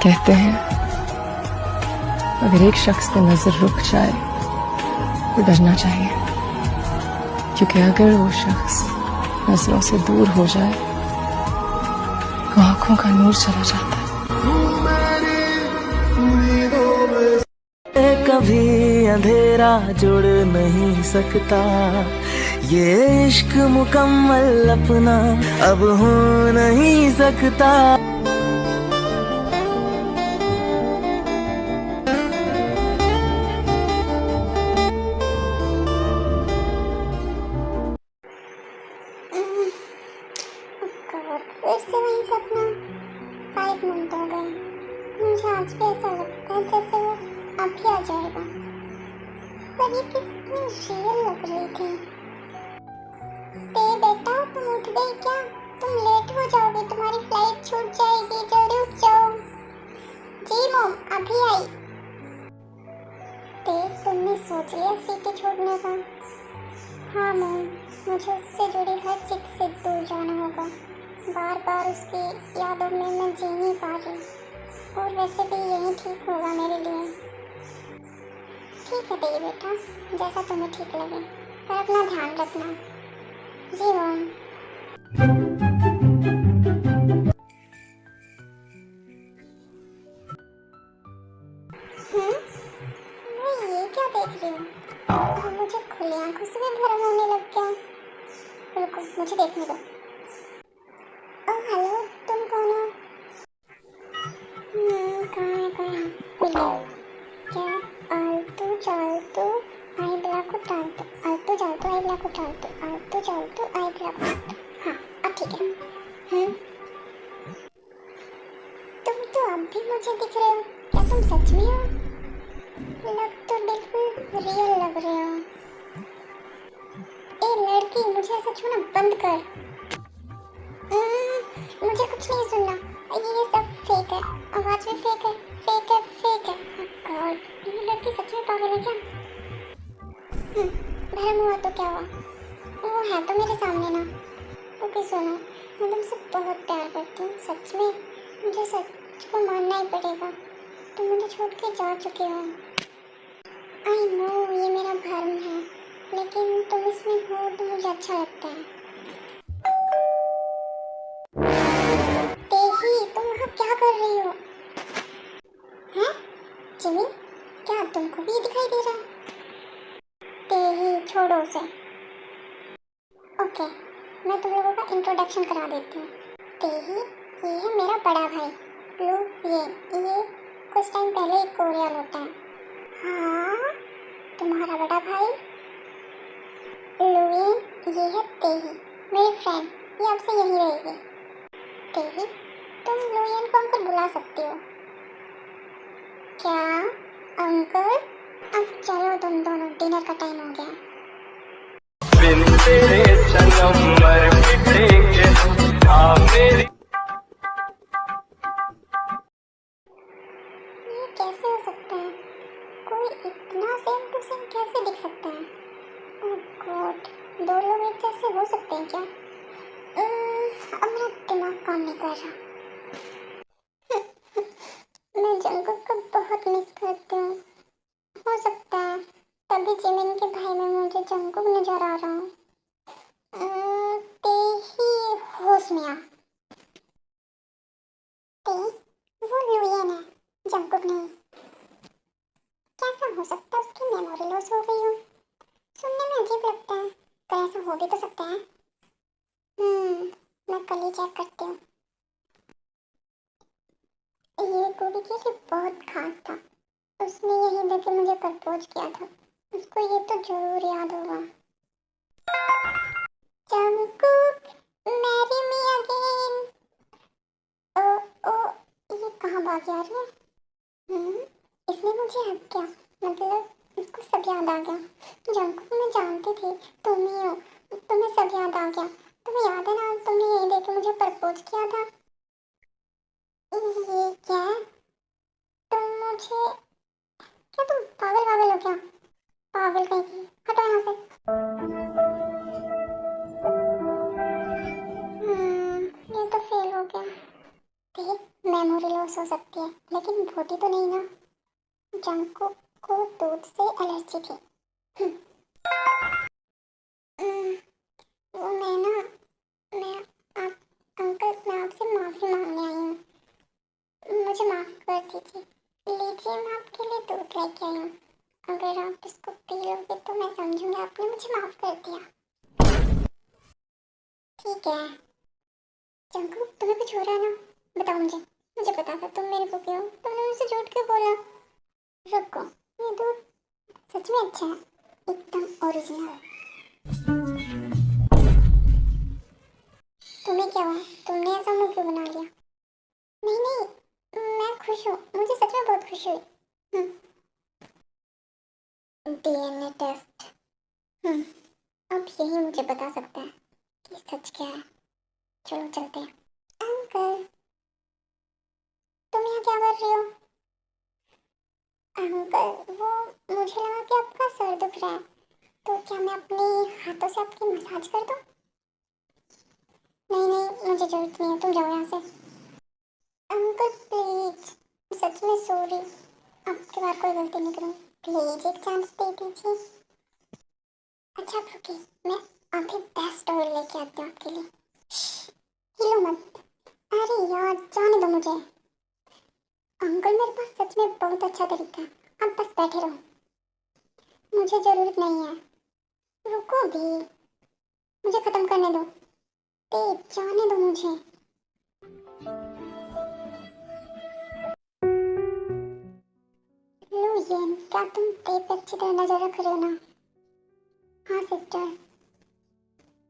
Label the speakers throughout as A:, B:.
A: कहते हैं अगर एक शख्स पे नजर रुक जाए तो डरना चाहिए, क्योंकि अगर वो शख्स नजरों से दूर हो जाए तो आंखों का नूर चला जाता है।
B: कभी अंधेरा जुड़ नहीं सकता, ये इश्क मुकम्मल अपना अब हो नहीं सकता।
C: फिर से वही सपना। 5 मिनट हो गए। मुझे आज भी ऐसा लगता है जैसे वो अभी आ जाएगा, पर ये कितनी रियल लग रही थी। ते बेटा तुम उठ गई क्या? तुम लेट हो जाओगी, तुम्हारी फ्लाइट छूट जाएगी, जल्दी उठ जाओ। जी मॉम अभी आई। ते तुमने सोच लिया सिटी छोड़ने का? हाँ मॉम, मुझे उससे जुड़ी हर चीज से दूर जाना होगा। बार बार उसकी यादों में मैं जी नहीं पा रही, और वैसे भी यही ठीक होगा मेरे लिए। ठीक है तेरी बेटा, जैसा तुम्हें ठीक लगे, पर अपना ध्यान रखना। जी मॉम। मैं ये क्या देख रही हूँ? अब मुझे खुली आंखों से भी भ्रम होने लग गया। रुको मुझे देखने दो। ओह हेलो, तुम कौन हो? कहाँ है? क्या? आलतू चालतू आई ब्लाको टालतू, आलतू चालतू आई ब्लाको टालतू, आलतू चालतू आई ब्लाको टालतू। हाँ अब ठीक है। तुम तो अब भी मुझे दिख रहे हो, क्या तुम सच में हो? लग तो बिल्कुल रियल लग रहे हो। ए लड़की, मुझे ऐसा छूना बंद कर। मुझे कुछ नहीं सुनना, ये सब फेक है, आवाज भी फेक है, फेक है, फेक है। गॉड, ये लड़की सच में पागल है क्या? भ्रम हुआ तो क्या हुआ, वो है तो मेरे सामने ना। ओके सुनो, मैं तुमसे बहुत प्यार करती हूँ, सच में। मुझे सच को मानना ही पड़ेगा, तुम मुझे छोड़ के जा चुके हो। आई नो ये मेरा भ्रम है, लेकिन तुम इसमें हो तो मुझे अच्छा लगता है। तुम वहाँ क्या कर रही हो? हैं? जिमी, क्या तुमको भी दिखाई दे रहा है? तेही छोड़ो उसे। ओके, मैं तुम लोगों का इंट्रोडक्शन करा देती हूँ। तेही, ये है मेरा बड़ा भाई लू। ये कुछ टाइम पहले एक कोरियल होता है। हाँ, तुम्हारा बड़ा भाई लुइन, ये है तेही मेरी फ्रेंड, ये अब से यही रहेगी। तेही, तुम लुइन को अंकल बुला सकती हो। क्या अंकल? अब चलो तुम दोनों, डिनर का टाइम हो गया। ये कैसे हो सकता है? कोई इतना सेम टू सेम कैसे दिख सकता है? ओह गॉड, 2 लोग एक जैसे हो सकते हैं क्या? अब मेरा दिमाग काम नहीं कर रहा। मैं जंगल को बहुत मिस करती हूँ। हो सकता है तभी जिमिन के भाई में मुझे जंगल नजर आ रहा हूँ। तेही होश में आ। ते वो लुइयन है, जंगल नहीं। कैसा हो सकता है उसकी मेमोरी लॉस हो गई हो? सुनने में अजीब लगता है, पर ऐसा हो भी तो सकता है। मैं कल ही चेक करती हूँ। ये गोभी के लिए बहुत खास था, उसने यही देख के मुझे प्रपोज किया था। उसको ये तो जरूर याद होगा। Jungkook, marry me again. ओ ये कहाँ भाग जा रही है? इसने मुझे हक किया, मतलब उसको सब याद आ गया। जंगकुक, मैं जानती थी तुम ही हो, तुम्हें सब याद आ गया। तुम्हें याद है ना, तुमने यही देख के मुझे प्रपोज किया था। ये क्या है? तुम मुझे, क्या तुम पागल हो क्या? पागल कहीं की, हटो यहाँ से। ये तो फेल हो गया। देख, मेमोरी लॉस हो हो सकती है, लेकिन मोटी तो नहीं ना। जंगकुक को दूध से एलर्जी थी। हम्म, वो मैं आप अंकल, मैं आपसे माफ़ी मांगने आई हूँ। मुझे माफ़ कर दीजिए। लीजिए, मैं आपके लिए दूध लेके आई हूँ। अगर आप इसको पी लोगे तो मैं समझूंगी आपने मुझे माफ़ कर दिया। ठीक है। जंगकुक, तुम्हें कुछ हो रहा है ना? बताओ मुझे पता था तुम मेरे को क्यों, तुमने मुझसे झूठ क्यों बोला? रुको, ये दूध सच में अच्छा है, एकदम ओरिजिनल। तुम्हें क्या हुआ? तुमने ऐसा मुंह क्यों बना लिया? नहीं नहीं, मैं खुश हूँ, मुझे सच में बहुत खुशी हुई। DNA test. अब यही मुझे बता सकता है कि सच क्या है। चलो चलते हैं। अंकल, तुम यहाँ क्या कर रही हो? अंकल, वो मुझे लगा कि आपका सर दुख रहा है, तो क्या मैं अपने हाथों से आपकी मसाज कर दूं? नहीं नहीं, मुझे जरूरत नहीं है, तुम जाओ यहाँ से। अंकल प्लीज, सच में सॉरी, आपके बार कोई गलती नहीं करूँगी, प्लीज एक चांस दे दीजिए। अच्छा आप रुकिए, मैं अभी बेस्ट ऑयल लेके आती हूँ आपके लिए। हिलो मत। अरे यार, जाने दो मुझे। अंकल, मेरे पास सच में बहुत अच्छा तरीका है, आप बस बैठे रहो, मुझे जरूरत नहीं है। रुको भी, मुझे खत्म करने दो, तेज जाने दो मुझे। लो ये, क्या तुम तेज पे अच्छी तरह नजर रख रहे हो ना? हाँ सिस्टर।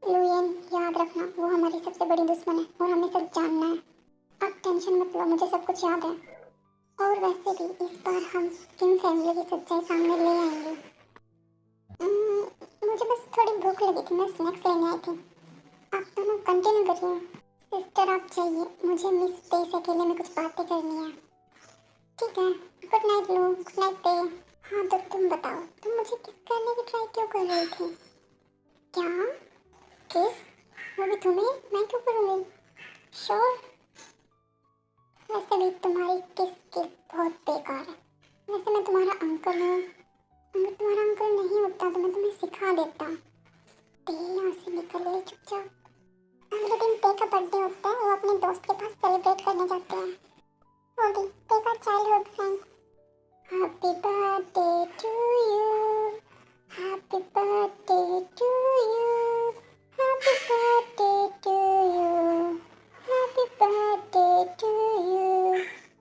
C: लुयन, याद रखना वो हमारी सबसे बड़ी दुश्मन है और हमें सब जानना है। आप टेंशन मत लो, मुझे सब कुछ याद है। और वैसे भी इस बार हम किम फैमिली की सच्चाई सामने ले आएंगे। मुझे बस थोड़ी भूख लगी थी, मैं स्नैक्स लेने आई थी। आप दोनों कंटिन्यू करिए। सिस्टर आप चाहिए, मुझे मिस पे से अकेले में कुछ बातें करनी है। ठीक है, गुड नाइट लो, गुड नाइट पे। हाँ तो तुम बताओ, तुम मुझे किस करने की ट्राई क्यों कर रही थी? क्या किस? वो भी तुम्हें? मैं क्यों करूँगी? श्योर। वैसे भी तुम्हारी किस स्किल बहुत बेकार है। वैसे मैं तुम्हारा अंकल हूँ, अगर तुम्हारा अंकल नहीं होता तो मैं तुम्हें सिखा देता। ते यहाँ से निकले चुपचाप। अगले दिन ते का बर्थडे होता है, वो अपने दोस्त के पास सेलिब्रेट करने जाते हैं, वो भी ते का childhood friend. Happy birthday to you, happy birthday to you, happy birthday to you, happy birthday to you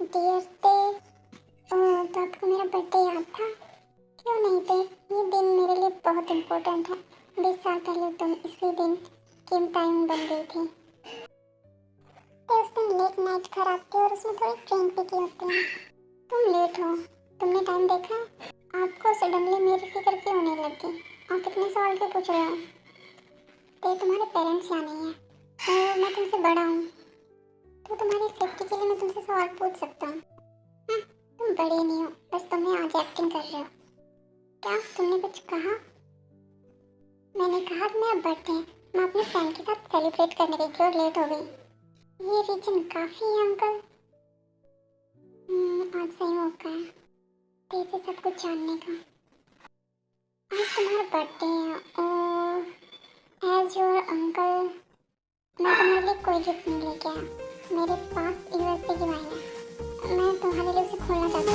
C: dear ते। तो आपको मेरा बर्थडे याद था? क्यों नहीं थे, ये दिन मेरे लिए बहुत इम्पोर्टेंट है। 20 साल पहले तुम इसी दिन किम टाइम बन गई थी। तो उस दिन लेट नाइट खराब थी और उसमें थोड़ी ड्रिंक भी की होती है। तुम लेट हो, तुमने टाइम देखा? आपको सडनली मेरी फिक्र क्यों होने लगी? आप इतने सवाल क्यों पूछ रहे हो? तो तुम्हारे पेरेंट्स यहाँ नहीं है और मैं तुमसे बड़ा हूँ, तो तुम्हारी सेफ्टी के लिए मैं तुमसे सवाल पूछ सकता हूँ। तुम बड़े नहीं हो, बस तुमने आज एक्टिंग कर रहे हो। क्या तुमने कुछ कहा? मैंने कहा कि मेरा बर्थडे है, मैं अपने फ्रेंड के साथ सेलिब्रेट करने गई थी और लेट हो गई। ये रीजन काफ़ी है अंकल। आज सही मौका है तेरे सब कुछ जानने का। आज तुम्हारा बर्थडे है और एज योर अंकल मैं तुम्हारे लिए कोई गिफ्ट नहीं लेके आया। मेरे पास यूएसबी की वाइन है, मैं तुम्हारे लिए उसे खोलना चाहती हूँ।